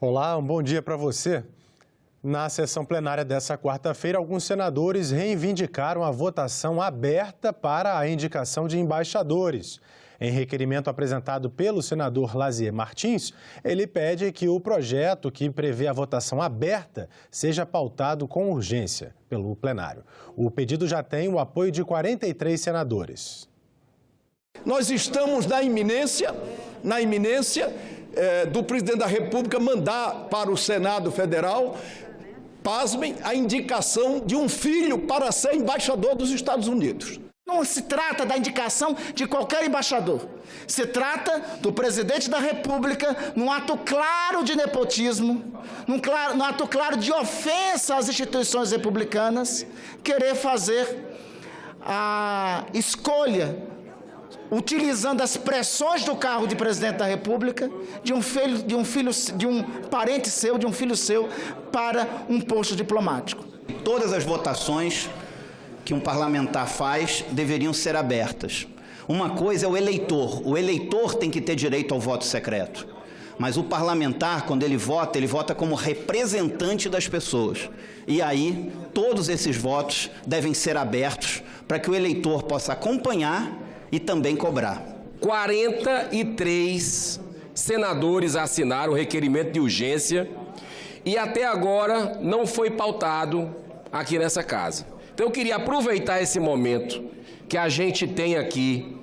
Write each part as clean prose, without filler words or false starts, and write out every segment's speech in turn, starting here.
Olá, um bom dia para você. Na sessão plenária dessa quarta-feira, alguns senadores reivindicaram a votação aberta para a indicação de embaixadores. Em requerimento apresentado pelo senador Lazier Martins, ele pede que o projeto que prevê a votação aberta seja pautado com urgência pelo plenário. O pedido já tem o apoio de 43 senadores. Nós estamos na iminência do presidente da República mandar para o Senado Federal, pasmem, a indicação de um filho para ser embaixador dos Estados Unidos. Não se trata da indicação de qualquer embaixador. Se trata do presidente da República, num ato claro de nepotismo, num ato claro de ofensa às instituições republicanas, querer fazer a escolha, utilizando as pressões do cargo de presidente da República, de um parente seu, de um filho seu, para um posto diplomático. Todas as votações que um parlamentar faz deveriam ser abertas. Uma coisa é o eleitor tem que ter direito ao voto secreto. Mas o parlamentar, quando ele vota como representante das pessoas. E aí, todos esses votos devem ser abertos para que o eleitor possa acompanhar e também cobrar. 43 senadores assinaram o requerimento de urgência e até agora não foi pautado aqui nessa casa. Então eu queria aproveitar esse momento que a gente tem aqui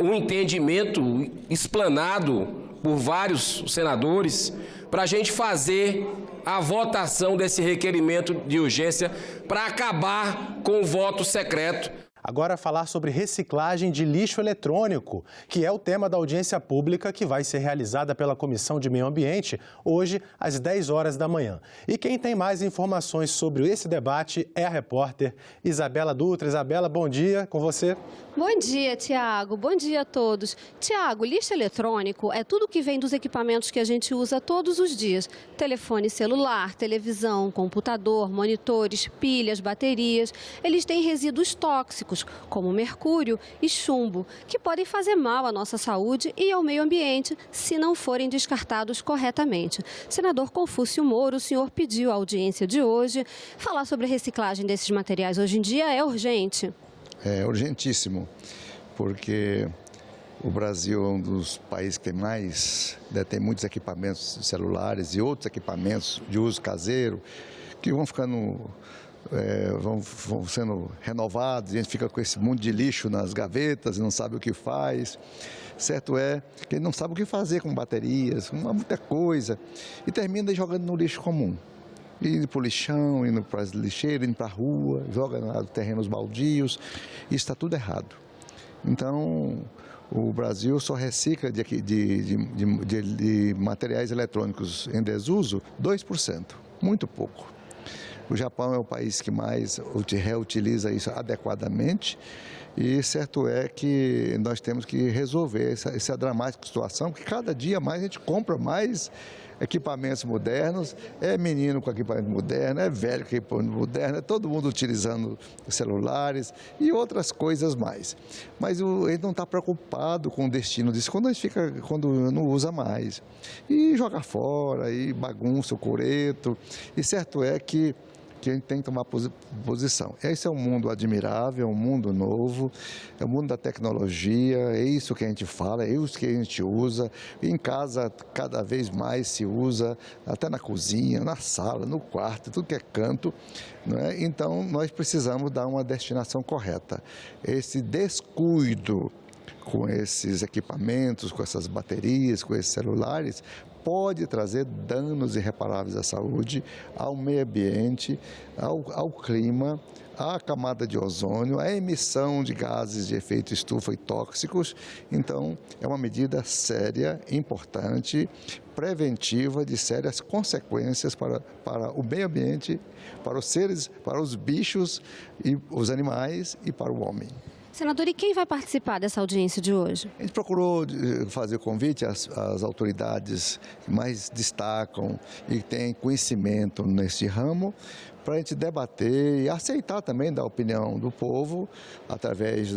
um entendimento explanado por vários senadores para a gente fazer a votação desse requerimento de urgência para acabar com o voto secreto. Agora falar sobre reciclagem de lixo eletrônico, que é o tema da audiência pública que vai ser realizada pela Comissão de Meio Ambiente hoje às 10 horas da manhã. E quem tem mais informações sobre esse debate é a repórter Isabela Dutra. Isabela, bom dia, com você. Bom dia, Tiago. Bom dia a todos. Tiago, lixo eletrônico é tudo que vem dos equipamentos que a gente usa todos os dias. Telefone celular, televisão, computador, monitores, pilhas, baterias. Eles têm resíduos tóxicos, como mercúrio e chumbo, que podem fazer mal à nossa saúde e ao meio ambiente se não forem descartados corretamente. Senador Confúcio Moura, o senhor pediu a audiência de hoje. Falar sobre a reciclagem desses materiais hoje em dia é urgente. É urgentíssimo, porque o Brasil é um dos países que tem muitos equipamentos celulares e outros equipamentos de uso caseiro que vão sendo renovados, e a gente fica com esse monte de lixo nas gavetas e não sabe o que faz. Certo é que ele não sabe o que fazer com baterias, com muita coisa, e termina jogando no lixo comum. Indo para o lixão, indo para as lixeiras, indo para a rua, joga nos terrenos baldios. Isso está tudo errado. Então, o Brasil só recicla de materiais eletrônicos em desuso 2%, muito pouco. O Japão é o país que mais reutiliza isso adequadamente e certo é que nós temos que resolver essa dramática situação, porque cada dia mais a gente compra mais equipamentos modernos, é menino com equipamento moderno, é velho com equipamento moderno, é todo mundo utilizando celulares e outras coisas mais. Mas ele não está preocupado com o destino disso quando não usa mais. E joga fora, e bagunça o coreto, e certo é que a gente tem que tomar posição. Esse é um mundo admirável, é um mundo novo, é o mundo da tecnologia, é isso que a gente fala, é isso que a gente usa. Em casa, cada vez mais se usa, até na cozinha, na sala, no quarto, tudo que é canto, não é? Então, nós precisamos dar uma destinação correta. Esse descuido com esses equipamentos, com essas baterias, com esses celulares, pode trazer danos irreparáveis à saúde, ao meio ambiente, ao clima, à camada de ozônio, à emissão de gases de efeito estufa e tóxicos. Então, é uma medida séria, importante, preventiva, de sérias consequências para o meio ambiente, para os seres, para os bichos e os animais e para o homem. Senador, e quem vai participar dessa audiência de hoje? A gente procurou fazer convite às autoridades que mais destacam e têm conhecimento nesse ramo, para a gente debater e aceitar também da opinião do povo, através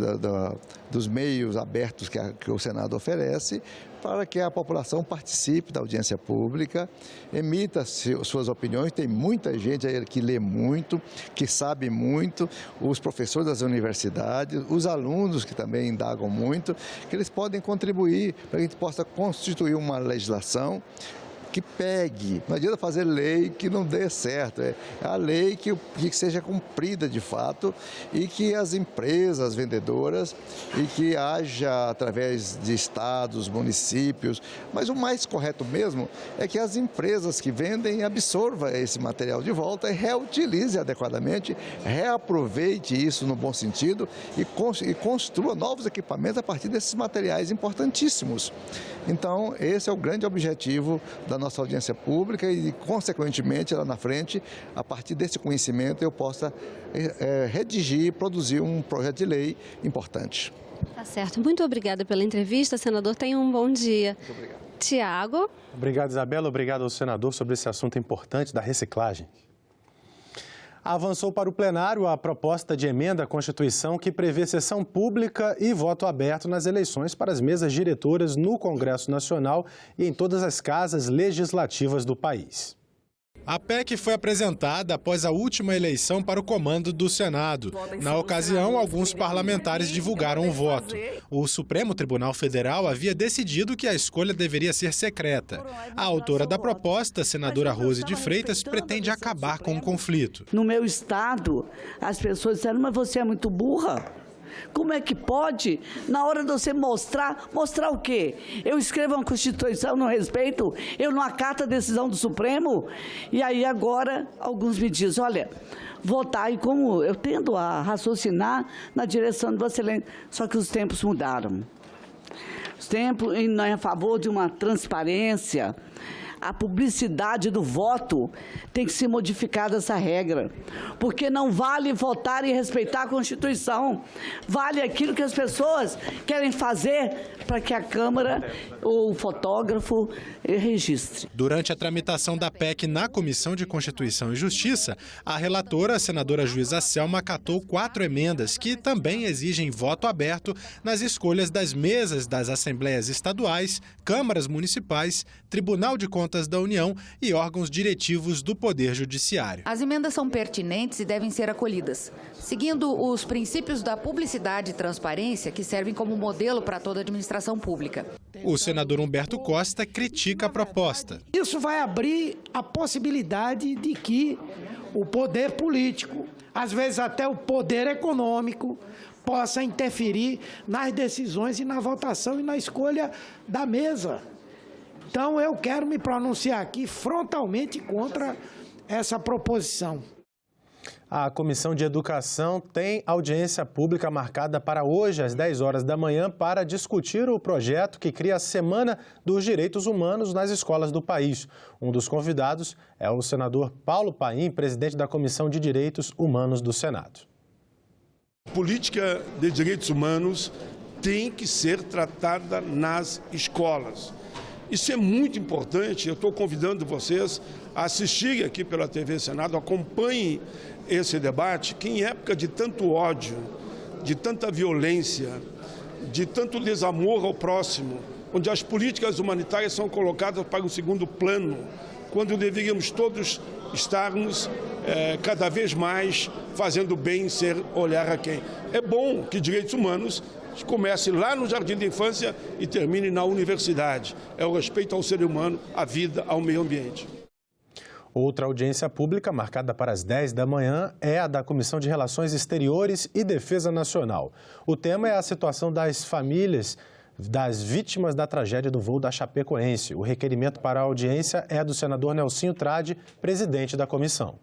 dos meios abertos que o Senado oferece, para que a população participe da audiência pública, emita suas opiniões. Tem muita gente aí que lê muito, que sabe muito, os professores das universidades, os alunos que também indagam muito, que eles podem contribuir para que a gente possa constituir uma legislação que pegue. Não adianta fazer lei que não dê certo, é a lei que seja cumprida de fato e que as empresas vendedoras e que haja através de estados, municípios, mas o mais correto mesmo é que as empresas que vendem absorvam esse material de volta e reutilize adequadamente, reaproveite isso no bom sentido e construa novos equipamentos a partir desses materiais importantíssimos. Então, esse é o grande objetivo da nossa audiência pública e, consequentemente, lá na frente, a partir desse conhecimento, eu possa redigir e produzir um projeto de lei importante. Tá certo. Muito obrigada pela entrevista, senador. Tenha um bom dia. Muito obrigado. Tiago. Obrigado, Isabela. Obrigado ao senador sobre esse assunto importante da reciclagem. Avançou para o plenário a proposta de emenda à Constituição que prevê sessão pública e voto aberto nas eleições para as mesas diretoras no Congresso Nacional e em todas as casas legislativas do país. A PEC foi apresentada após a última eleição para o comando do Senado. Na ocasião, alguns parlamentares divulgaram o voto. O Supremo Tribunal Federal havia decidido que a escolha deveria ser secreta. A autora da proposta, senadora Rose de Freitas, pretende acabar com o conflito. No meu estado, as pessoas disseram, mas você é muito burra. Como é que pode, na hora de você mostrar o quê? Eu escrevo uma Constituição, não respeito, eu não acato a decisão do Supremo. E aí agora alguns me dizem, olha, votar, e como eu tendo a raciocinar na direção do Excelente, só que os tempos mudaram. Os tempos não é a favor de uma transparência. A publicidade do voto tem que ser modificada essa regra, porque não vale votar e respeitar a Constituição, vale aquilo que as pessoas querem fazer para que a Câmara ou o fotógrafo registre. Durante a tramitação da PEC na Comissão de Constituição e Justiça, a relatora, a senadora juíza Selma, acatou 4 emendas que também exigem voto aberto nas escolhas das mesas das Assembleias Estaduais, câmaras municipais, Tribunal de Contas da União e órgãos diretivos do Poder Judiciário. As emendas são pertinentes e devem ser acolhidas, seguindo os princípios da publicidade e transparência que servem como modelo para toda a administração pública. O senador Humberto Costa critica a proposta. Isso vai abrir a possibilidade de que o poder político, às vezes até o poder econômico, possa interferir nas decisões e na votação e na escolha da mesa. Então, eu quero me pronunciar aqui frontalmente contra essa proposição. A Comissão de Educação tem audiência pública marcada para hoje, às 10 horas da manhã, para discutir o projeto que cria a Semana dos Direitos Humanos nas escolas do país. Um dos convidados é o senador Paulo Paim, presidente da Comissão de Direitos Humanos do Senado. A política de direitos humanos tem que ser tratada nas escolas. Isso é muito importante, eu estou convidando vocês a assistirem aqui pela TV Senado, acompanhem esse debate, que em época de tanto ódio, de tanta violência, de tanto desamor ao próximo, onde as políticas humanitárias são colocadas para o segundo plano, quando deveríamos todos estarmos cada vez mais fazendo bem sem olhar a quem. É bom que direitos humanos comece lá no jardim da infância e termine na universidade. É o respeito ao ser humano, à vida, ao meio ambiente. Outra audiência pública, marcada para as 10 da manhã, é a da Comissão de Relações Exteriores e Defesa Nacional. O tema é a situação das famílias das vítimas da tragédia do voo da Chapecoense. O requerimento para a audiência é do senador Nelsinho Trade, presidente da comissão.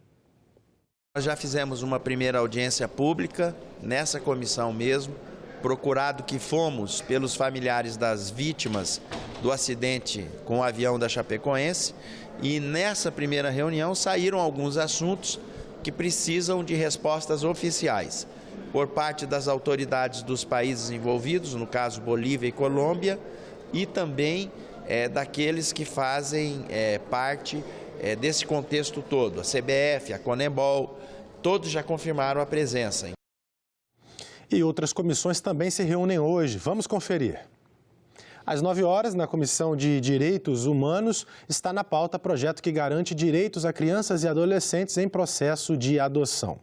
Nós já fizemos uma primeira audiência pública nessa comissão mesmo, procurado que fomos pelos familiares das vítimas do acidente com o avião da Chapecoense, e nessa primeira reunião saíram alguns assuntos que precisam de respostas oficiais por parte das autoridades dos países envolvidos, no caso Bolívia e Colômbia, e também daqueles que fazem parte desse contexto todo. A CBF, a Conebol, todos já confirmaram a presença. E outras comissões também se reúnem hoje. Vamos conferir. Às 9 horas, na Comissão de Direitos Humanos, está na pauta projeto que garante direitos a crianças e adolescentes em processo de adoção.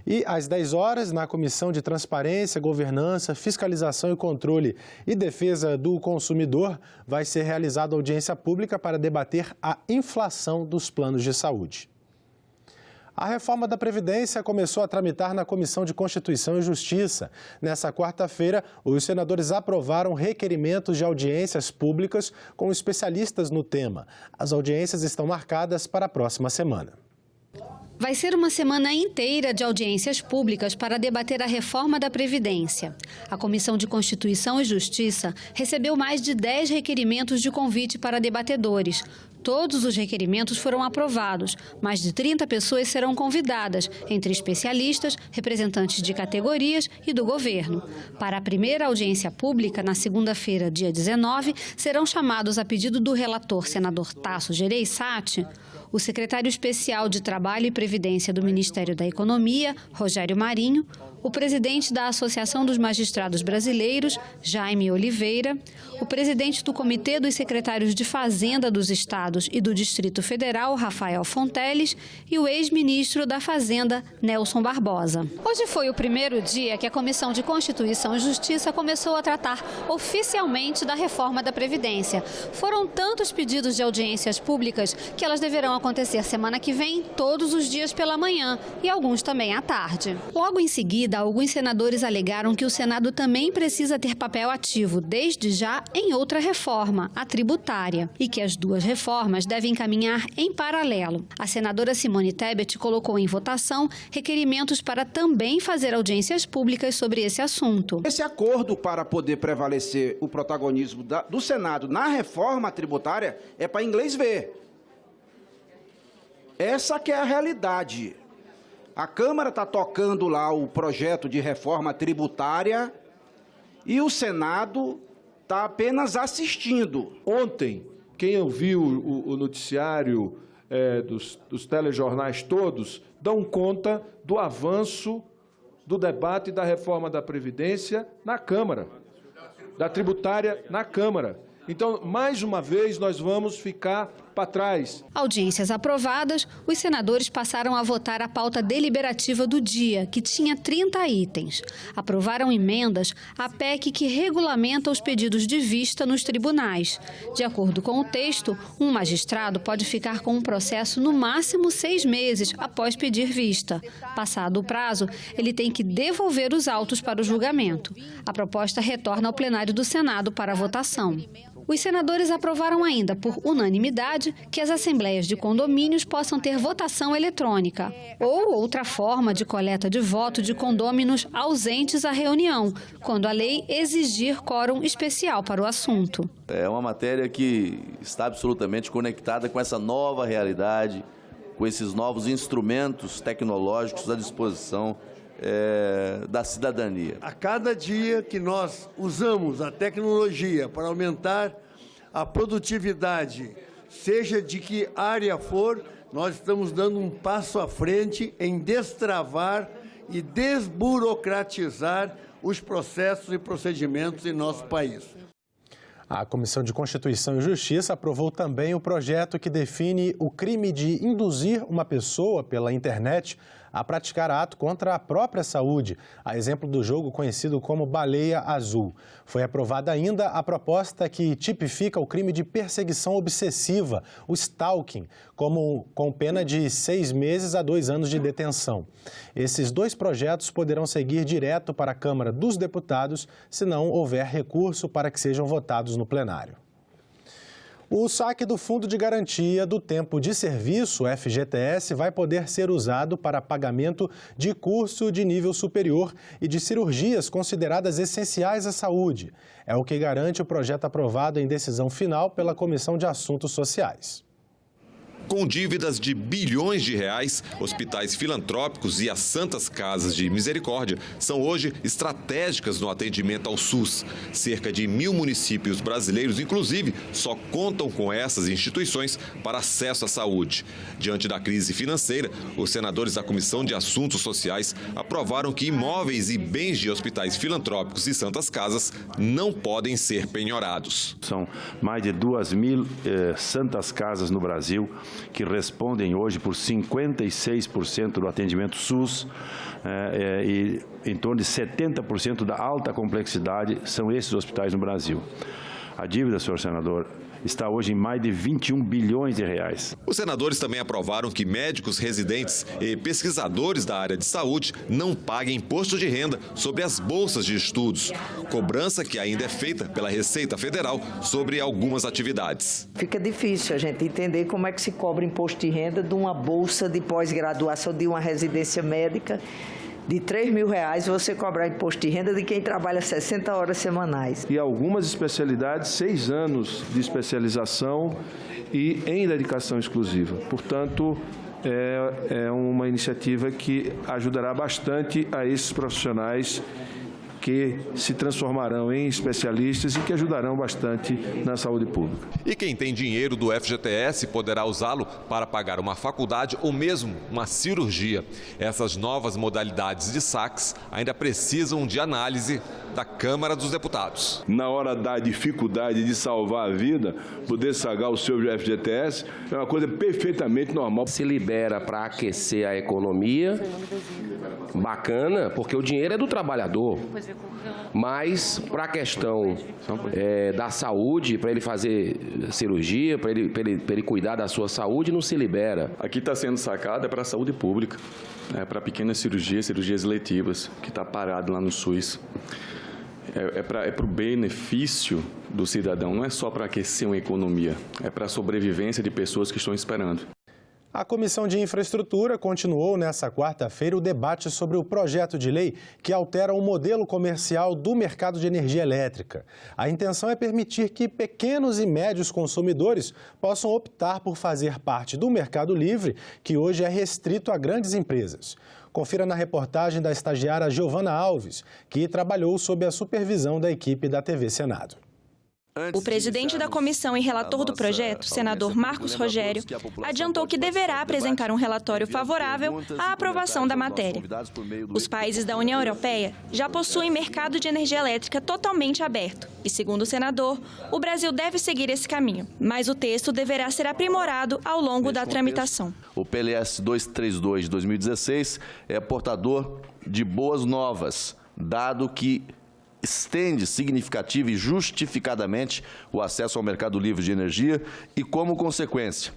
E às 10 horas, na Comissão de Transparência, Governança, Fiscalização e Controle e Defesa do Consumidor, vai ser realizada audiência pública para debater a inflação dos planos de saúde. A reforma da Previdência começou a tramitar na Comissão de Constituição e Justiça. Nessa quarta-feira, os senadores aprovaram requerimentos de audiências públicas com especialistas no tema. As audiências estão marcadas para a próxima semana. Vai ser uma semana inteira de audiências públicas para debater a reforma da Previdência. A Comissão de Constituição e Justiça recebeu mais de 10 requerimentos de convite para debatedores. Todos os requerimentos foram aprovados. Mais de 30 pessoas serão convidadas, entre especialistas, representantes de categorias e do governo. Para a primeira audiência pública, na segunda-feira, dia 19, serão chamados a pedido do relator senador Tasso Gereissati, o secretário especial de Trabalho e Previdência do Ministério da Economia, Rogério Marinho, o presidente da Associação dos Magistrados Brasileiros, Jaime Oliveira, o presidente do Comitê dos Secretários de Fazenda dos Estados e do Distrito Federal, Rafael Fonteles, e o ex-ministro da Fazenda, Nelson Barbosa. Hoje foi o primeiro dia que a Comissão de Constituição e Justiça começou a tratar oficialmente da reforma da Previdência. Foram tantos pedidos de audiências públicas que elas deverão acontecer semana que vem, todos os dias pela manhã e alguns também à tarde. Logo em seguida, alguns senadores alegaram que o Senado também precisa ter papel ativo, desde já, em outra reforma, a tributária, e que as duas reformas devem caminhar em paralelo. A senadora Simone Tebet colocou em votação requerimentos para também fazer audiências públicas sobre esse assunto. Esse acordo para poder prevalecer o protagonismo do Senado na reforma tributária é para inglês ver. Essa que é a realidade. A Câmara está tocando lá o projeto de reforma tributária e o Senado está apenas assistindo. Ontem, quem ouviu o noticiário dos telejornais todos, dão conta do avanço do debate da reforma da Previdência na Câmara, da tributária na Câmara. Então, mais uma vez, nós vamos ficar para trás. Audiências aprovadas, os senadores passaram a votar a pauta deliberativa do dia, que tinha 30 itens. Aprovaram emendas à PEC que regulamenta os pedidos de vista nos tribunais. De acordo com o texto, um magistrado pode ficar com um processo no máximo 6 meses após pedir vista. Passado o prazo, ele tem que devolver os autos para o julgamento. A proposta retorna ao plenário do Senado para a votação. Os senadores aprovaram ainda, por unanimidade, que as assembleias de condomínios possam ter votação eletrônica ou outra forma de coleta de voto de condôminos ausentes à reunião, quando a lei exigir quórum especial para o assunto. É uma matéria que está absolutamente conectada com essa nova realidade, com esses novos instrumentos tecnológicos à disposição da cidadania. A cada dia que nós usamos a tecnologia para aumentar a produtividade, seja de que área for, nós estamos dando um passo à frente em destravar e desburocratizar os processos e procedimentos em nosso país. A Comissão de Constituição e Justiça aprovou também o projeto que define o crime de induzir uma pessoa pela internet a praticar ato contra a própria saúde, a exemplo do jogo conhecido como Baleia Azul. Foi aprovada ainda a proposta que tipifica o crime de perseguição obsessiva, o stalking, com pena de 6 meses a 2 anos de detenção. Esses 2 projetos poderão seguir direto para a Câmara dos Deputados, se não houver recurso para que sejam votados no plenário. O saque do Fundo de Garantia do Tempo de Serviço, FGTS, vai poder ser usado para pagamento de curso de nível superior e de cirurgias consideradas essenciais à saúde. É o que garante o projeto aprovado em decisão final pela Comissão de Assuntos Sociais. Com dívidas de bilhões de reais, hospitais filantrópicos e as Santas Casas de Misericórdia são hoje estratégicas no atendimento ao SUS. Cerca de 1.000 municípios brasileiros, inclusive, só contam com essas instituições para acesso à saúde. Diante da crise financeira, os senadores da Comissão de Assuntos Sociais aprovaram que imóveis e bens de hospitais filantrópicos e Santas Casas não podem ser penhorados. São mais de 2.000 Santas Casas no Brasil, que respondem hoje por 56% do atendimento SUS e em torno de 70% da alta complexidade são esses hospitais no Brasil. A dívida, senhor senador, está hoje em mais de 21 bilhões de reais. Os senadores também aprovaram que médicos residentes e pesquisadores da área de saúde não paguem imposto de renda sobre as bolsas de estudos, cobrança que ainda é feita pela Receita Federal sobre algumas atividades. Fica difícil a gente entender como é que se cobra imposto de renda de uma bolsa de pós-graduação de uma residência médica de R$3.000, você cobrar imposto de renda de quem trabalha 60 horas semanais. E algumas especialidades, 6 anos de especialização e em dedicação exclusiva. Portanto, é uma iniciativa que ajudará bastante a esses profissionais que se transformarão em especialistas e que ajudarão bastante na saúde pública. E quem tem dinheiro do FGTS poderá usá-lo para pagar uma faculdade ou mesmo uma cirurgia. Essas novas modalidades de saques ainda precisam de análise da Câmara dos Deputados. Na hora da dificuldade de salvar a vida, poder sacar o seu FGTS é uma coisa perfeitamente normal. Se libera para aquecer a economia, bacana, porque o dinheiro é do trabalhador. Mas para a questão da saúde, para ele fazer cirurgia, para ele cuidar da sua saúde, não se libera. Aqui está sendo sacada para a saúde pública, para pequenas cirurgias eletivas, que está parado lá no SUS. É para o benefício do cidadão, não é só para aquecer uma economia, é para a sobrevivência de pessoas que estão esperando. A Comissão de Infraestrutura continuou nesta quarta-feira o debate sobre o projeto de lei que altera o modelo comercial do mercado de energia elétrica. A intenção é permitir que pequenos e médios consumidores possam optar por fazer parte do mercado livre, que hoje é restrito a grandes empresas. Confira na reportagem da estagiária Giovana Alves, que trabalhou sob a supervisão da equipe da TV Senado. O presidente da comissão e relator do projeto, senador Marcos Rogério, adiantou que deverá apresentar um relatório favorável à aprovação da matéria. Os países da União Europeia já possuem mercado de energia elétrica totalmente aberto e, segundo o senador, o Brasil deve seguir esse caminho, mas o texto deverá ser aprimorado ao longo da tramitação. O PLS 232 de 2016 é portador de boas novas, dado que estende significativa e justificadamente o acesso ao mercado livre de energia e, como consequência,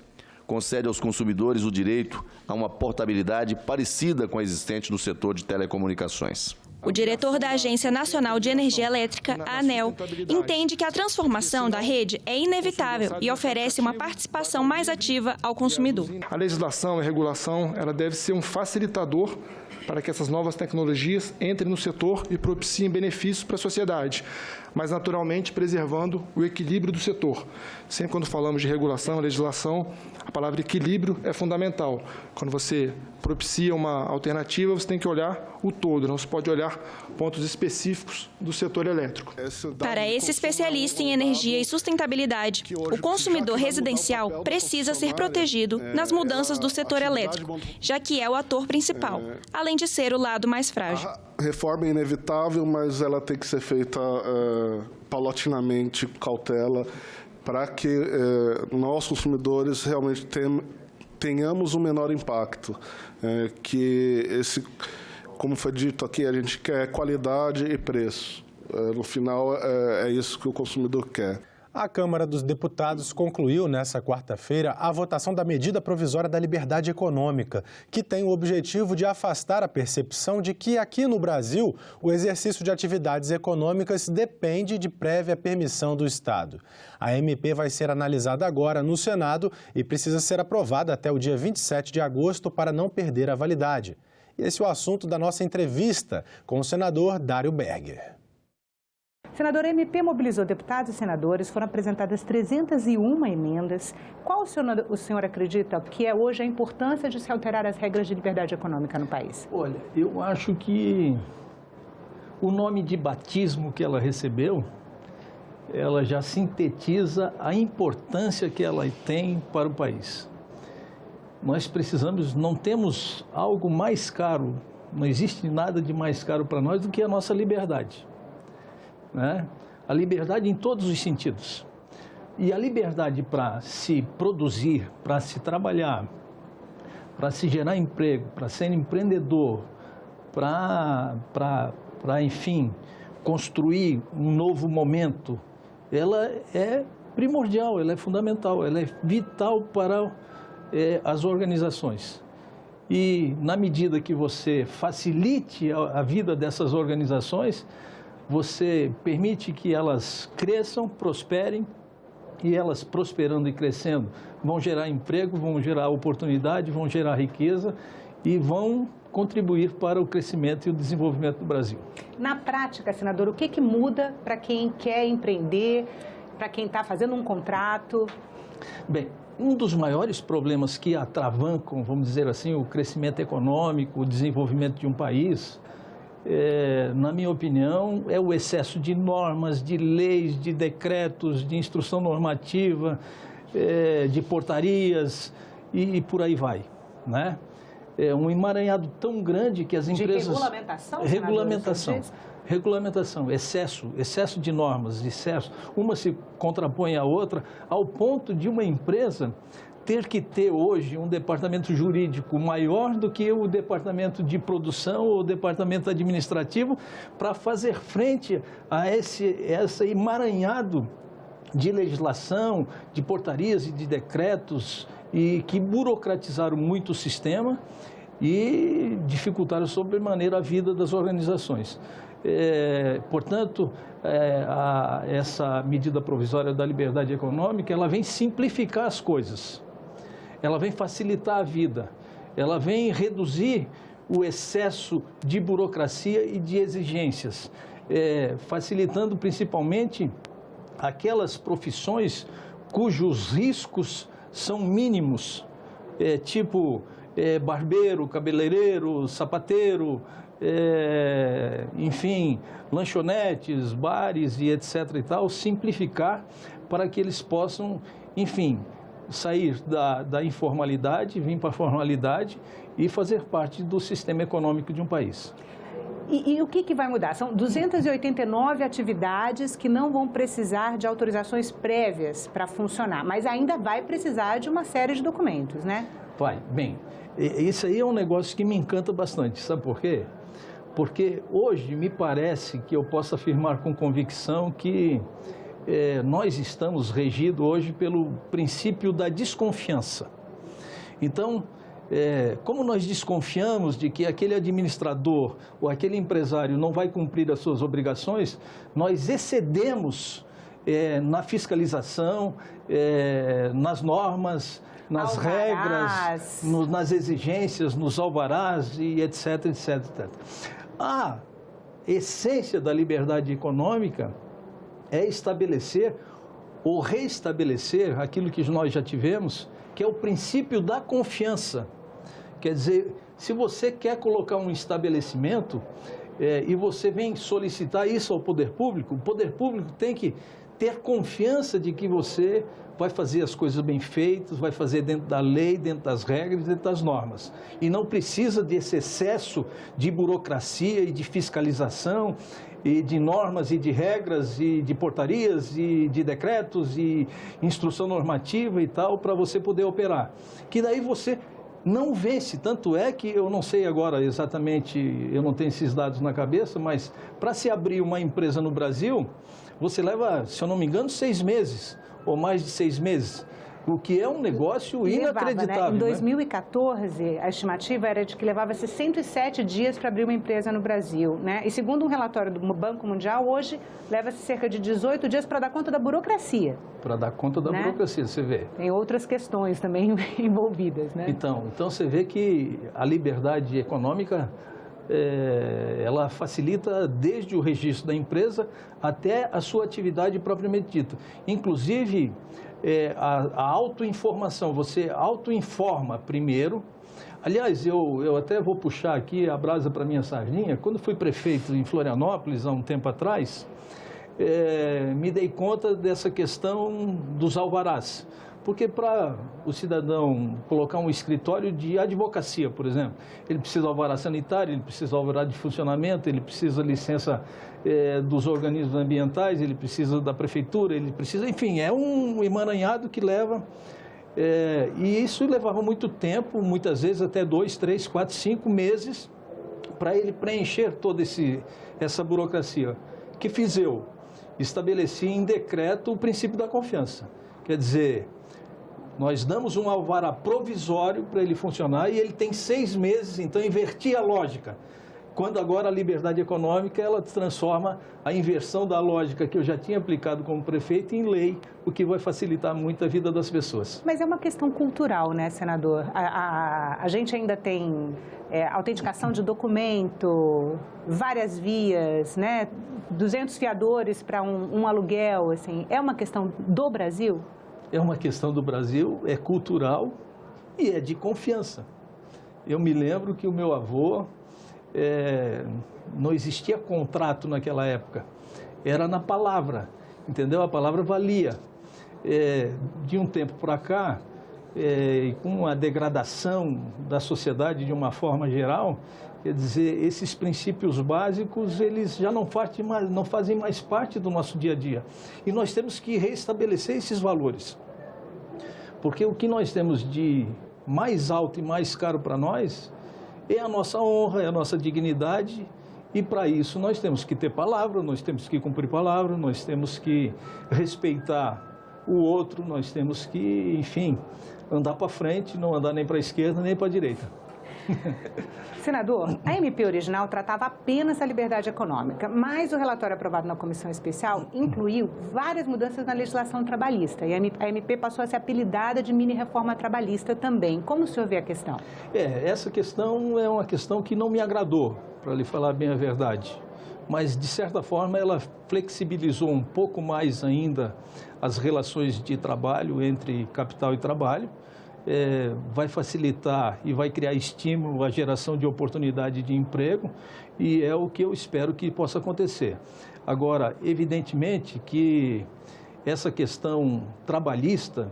concede aos consumidores o direito a uma portabilidade parecida com a existente no setor de telecomunicações. O diretor da Agência Nacional de Energia Elétrica, a ANEEL, entende que a transformação da rede é inevitável e oferece uma participação mais ativa ao consumidor. A legislação e a regulação ela deve ser um facilitador para que essas novas tecnologias entrem no setor e propiciem benefícios para a sociedade, mas naturalmente preservando o equilíbrio do setor. Sempre quando falamos de regulação, legislação, a palavra equilíbrio é fundamental. Quando você propicia uma alternativa, você tem que olhar o todo, não se pode olhar pontos específicos do setor elétrico. Para esse especialista em energia e sustentabilidade, o consumidor residencial precisa ser protegido nas mudanças do setor elétrico, já que é o ator principal, além de ser o lado mais frágil. A reforma é inevitável, mas ela tem que ser feita paulatinamente, com cautela, para que nós, consumidores, realmente tenhamos um menor impacto. Que esse, como foi dito aqui, a gente quer qualidade e preço. No final, é isso que o consumidor quer. A Câmara dos Deputados concluiu nesta quarta-feira a votação da medida provisória da liberdade econômica, que tem o objetivo de afastar a percepção de que aqui no Brasil o exercício de atividades econômicas depende de prévia permissão do Estado. A MP vai ser analisada agora no Senado e precisa ser aprovada até o dia 27 de agosto para não perder a validade. Esse é o assunto da nossa entrevista com o senador Dário Berger. Senador, a MP mobilizou deputados e senadores, foram apresentadas 301 emendas. Qual o senhor acredita que é hoje a importância de se alterar as regras de liberdade econômica no país? Olha, eu acho que o nome de batismo que ela recebeu, ela já sintetiza a importância que ela tem para o país. Nós precisamos, não temos algo mais caro, não existe nada de mais caro para nós do que a nossa liberdade, né? A liberdade em todos os sentidos. E a liberdade para se produzir, para se trabalhar, para se gerar emprego, para ser empreendedor, para enfim, construir um novo momento, ela é primordial, ela é fundamental, ela é vital para as organizações. E na medida que você facilite a vida dessas organizações, você permite que elas cresçam, prosperem, e elas prosperando e crescendo vão gerar emprego, vão gerar oportunidade, vão gerar riqueza e vão contribuir para o crescimento e o desenvolvimento do Brasil. Na prática, senador, o que muda para quem quer empreender, para quem está fazendo um contrato? Bem, um dos maiores problemas que atravancam, vamos dizer assim, o crescimento econômico, o desenvolvimento de um país, na minha opinião, é o excesso de normas, de leis, de decretos, de instrução normativa, de portarias e por aí vai, né? É um emaranhado tão grande que as empresas... De regulamentação? Regulamentação, excesso de normas, excesso. Uma se contrapõe à outra, ao ponto de uma empresa ter que ter hoje um departamento jurídico maior do que o departamento de produção ou o departamento administrativo para fazer frente a esse emaranhado de legislação, de portarias e de decretos e que burocratizaram muito o sistema e dificultaram sobremaneira a vida das organizações. Portanto, essa medida provisória da liberdade econômica, ela vem simplificar as coisas, ela vem facilitar a vida, ela vem reduzir o excesso de burocracia e de exigências, facilitando principalmente aquelas profissões cujos riscos são mínimos, tipo barbeiro, cabeleireiro, sapateiro, enfim, lanchonetes, bares e etc. e tal, simplificar para que eles possam, enfim, sair da informalidade, vir para a formalidade e fazer parte do sistema econômico de um país. E o que vai mudar? São 289 atividades que não vão precisar de autorizações prévias para funcionar, mas ainda vai precisar de uma série de documentos, né? Vai, bem, isso aí é um negócio que me encanta bastante, sabe por quê? Porque hoje me parece que eu posso afirmar com convicção que nós estamos regidos hoje pelo princípio da desconfiança. Então, como nós desconfiamos de que aquele administrador ou aquele empresário não vai cumprir as suas obrigações, nós excedemos na fiscalização, nas normas, nas regras, nas exigências, nos alvarás e etc, etc, etc. A essência da liberdade econômica é estabelecer ou reestabelecer aquilo que nós já tivemos, que é o princípio da confiança. Quer dizer, se você quer colocar um estabelecimento e você vem solicitar isso ao poder público, o poder público tem que ter confiança de que você vai fazer as coisas bem feitas, vai fazer dentro da lei, dentro das regras, dentro das normas. E não precisa desse excesso de burocracia e de fiscalização e de normas e de regras e de portarias e de decretos e instrução normativa e tal para você poder operar. Que daí você não vence, tanto é que eu não sei agora exatamente, eu não tenho esses dados na cabeça, mas para se abrir uma empresa no Brasil, você leva, se eu não me engano, 6 meses ou mais de 6 meses, o que é um negócio inacreditável. Né? Em 2014, a estimativa era de que levava-se 107 dias para abrir uma empresa no Brasil, né? E segundo um relatório do Banco Mundial, hoje leva-se cerca de 18 dias para dar conta da burocracia. Para dar conta da burocracia, você vê. Tem outras questões também envolvidas, né? Então você vê que a liberdade econômica ela facilita desde o registro da empresa até a sua atividade propriamente dita. Inclusive, a autoinformação, você autoinforma primeiro. Aliás, eu até vou puxar aqui a brasa para minha sardinha. Quando fui prefeito em Florianópolis, há um tempo atrás, me dei conta dessa questão dos alvarás. Porque para o cidadão colocar um escritório de advocacia, por exemplo, ele precisa alvará sanitário, ele precisa alvará de funcionamento, ele precisa licença dos organismos ambientais, ele precisa da prefeitura, ele precisa, enfim, é um emaranhado que leva... e isso levava muito tempo, muitas vezes até 2, 3, 4, 5 meses para ele preencher toda essa burocracia. O que fiz eu? Estabeleci em decreto o princípio da confiança. Quer dizer, nós damos um alvará provisório para ele funcionar e ele tem 6 meses, então inverti a lógica. Quando agora a liberdade econômica, ela transforma a inversão da lógica que eu já tinha aplicado como prefeito em lei, o que vai facilitar muito a vida das pessoas. Mas é uma questão cultural, né, senador? A gente ainda tem autenticação de documento, várias vias, né? 200 fiadores para um aluguel, assim. É uma questão do Brasil? É uma questão do Brasil, é cultural e é de confiança. Eu me lembro que o meu avô... não existia contrato naquela época, era na palavra, entendeu? A palavra valia. De um tempo para cá, com a degradação da sociedade de uma forma geral, quer dizer, esses princípios básicos, eles já não fazem mais parte do nosso dia a dia. E nós temos que reestabelecer esses valores. Porque o que nós temos de mais alto e mais caro para nós é a nossa honra, é a nossa dignidade, e para isso nós temos que ter palavra, nós temos que cumprir palavra, nós temos que respeitar o outro, nós temos que, enfim, andar para frente, não andar nem para a esquerda nem para a direita. Senador, a MP original tratava apenas da liberdade econômica, mas o relatório aprovado na comissão especial incluiu várias mudanças na legislação trabalhista e a MP passou a ser apelidada de mini-reforma trabalhista também. Como o senhor vê a questão? Essa questão é uma questão que não me agradou, para lhe falar bem a verdade. Mas, de certa forma, ela flexibilizou um pouco mais ainda as relações de trabalho entre capital e trabalho. Vai facilitar e vai criar estímulo à geração de oportunidade de emprego e é o que eu espero que possa acontecer. Agora, evidentemente que essa questão trabalhista,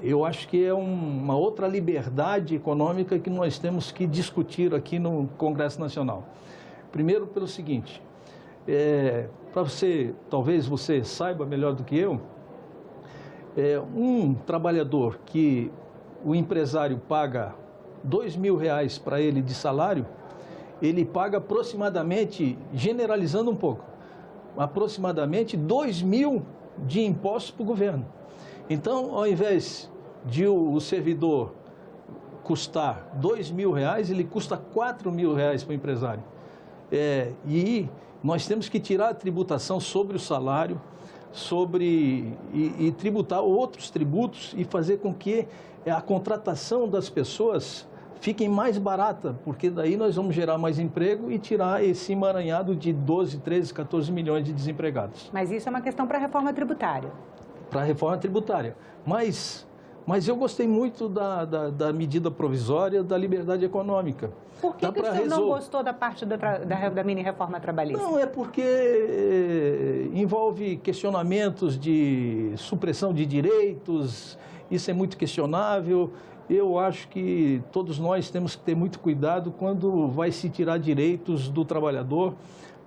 eu acho que é uma outra liberdade econômica que nós temos que discutir aqui no Congresso Nacional. Primeiro pelo seguinte, talvez você saiba melhor do que eu, um trabalhador que o empresário paga R$2.000 para ele de salário, ele paga aproximadamente, generalizando um pouco, aproximadamente R$2.000 de impostos para o governo. Então, ao invés de o servidor custar R$2.000, ele custa R$4.000 para o empresário. E nós temos que tirar a tributação sobre o salário, e tributar outros tributos e fazer com que a contratação das pessoas fique mais barata, porque daí nós vamos gerar mais emprego e tirar esse emaranhado de 12, 13, 14 milhões de desempregados. Mas isso é uma questão para a reforma tributária. Para a reforma tributária. Mas eu gostei muito da medida provisória da liberdade econômica. Por que o senhor não gostou da parte da mini-reforma trabalhista? Não, é porque envolve questionamentos de supressão de direitos, isso é muito questionável. Eu acho que todos nós temos que ter muito cuidado quando vai se tirar direitos do trabalhador,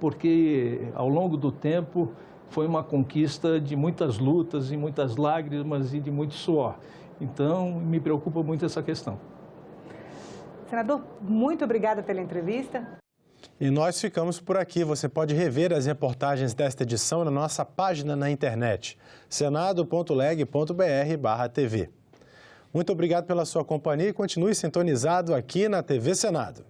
porque ao longo do tempo foi uma conquista de muitas lutas e muitas lágrimas e de muito suor. Então, me preocupa muito essa questão. Senador, muito obrigada pela entrevista. E nós ficamos por aqui. Você pode rever as reportagens desta edição na nossa página na internet, senado.leg.br/TV. Muito obrigado pela sua companhia e continue sintonizado aqui na TV Senado.